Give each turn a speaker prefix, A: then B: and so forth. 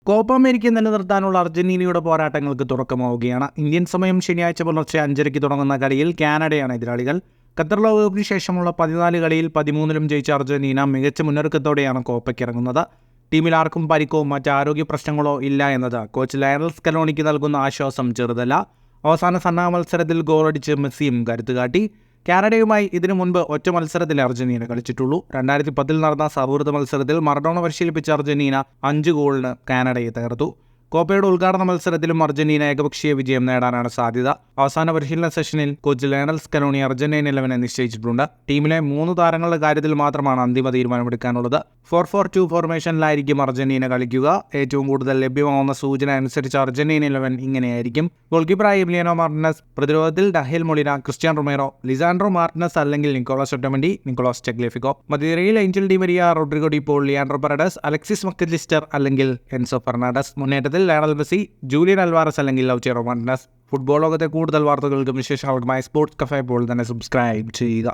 A: Copa America നിലനിർത്താനുള്ള അർജന്റീനയുടെ പോരാട്ടങ്ങൾക്ക് തുടക്കമാവുകയാണ്. ഇന്ത്യൻ സമയം ശനിയാഴ്ച പുലർച്ചെ 5:30 തുടങ്ങുന്ന കളിയിൽ കാനഡയാണ് എതിരാളികൾ. ഖത്തർ ലോകകപ്പിന് ശേഷമുള്ള 14 കളിയിൽ 13 ജയിച്ച അർജന്റീന മികച്ച മുന്നൊരുക്കത്തോടെയാണ് കോപ്പയ്ക്കിറങ്ങുന്നത്. ടീമിൽ ആർക്കും പരിക്കോ മറ്റ് ആരോഗ്യ പ്രശ്നങ്ങളോ ഇല്ല എന്നത് കോച്ച് ലയണൽ സ്കലോണിക്ക് നൽകുന്ന ആശ്വാസം ചെറുതല്ല. അവസാന സന്നാഹ മത്സരത്തിൽ ഗോളടിച്ച് മെസ്സിയും കരുത്തുകാട്ടി. കാനഡയുമായി ഇതിനു മുൻപ് ഒറ്റ മത്സരത്തിൽ അർജന്റീന കളിച്ചിട്ടുള്ളൂ. 2010 നടന്ന സൗഹൃദ മത്സരത്തിൽ മറഡോണ പരിശീലിപ്പിച്ച അർജന്റീന 5 ഗോളിന് കാനഡയെ തകർത്തു. കോപ്പയുടെ ഉദ്ഘാടന മത്സരത്തിലും അർജന്റീന ഏകപക്ഷീയ വിജയം നേടാനാണ് സാധ്യത. അവസാന പരിശീലന സെഷനിൽ കോച്ച് ലയണൽ സ്കലോണി അർജന്റീന 11 നിശ്ചയിച്ചിട്ടുണ്ട്. ടീമിലെ 3 താരങ്ങളുടെ കാര്യത്തിൽ മാത്രമാണ് അന്തിമ തീരുമാനമെടുക്കാനുള്ളത്. 4-4-2 ഫോർമേഷനിലായിരിക്കും അർജന്റീന കളിക്കുക. ഏറ്റവും കൂടുതൽ ലഭ്യമാവുന്ന സൂചന അനുസരിച്ച് അർജന്റീന 11 ഇങ്ങനെയായിരിക്കും: ഗോൾ കീപ്പറായി എമിലിയാനോ മാർട്ടിനസ്, പ്രതിരോധത്തിൽ Nahuel Molina, Cristian Romero, Lisandro Martinez അല്ലെങ്കിൽ നിക്കോളാസ് ഒട്ടമൻഡി, നിക്കോളാസ് ടെഗ്ലിഫിക്കോ, മധ്യനിരയിൽ Angel Di Maria, Rodrigo De Paul, Leandro Paredes, Alexis Mac Allister അല്ലെങ്കിൽ എൻസോ ഫെർണാണ്ടസ്, മുന്നേറ്റത്തിൽ ലയണൽ മെസ്സി, ജൂലിയൻ അൽവാരസ് അല്ലെങ്കിൽ ലൗചേറോ മാർട്ടിനസ്. ഫുട്ബോൾ ലോകത്തെ കൂടുതൽ വാർത്തകൾക്കും വിശേഷങ്ങൾക്കുമായി sports cafe ഇപ്പോൾ തന്നെ സബ്സ്ക്രൈബ് ചെയ്യുക.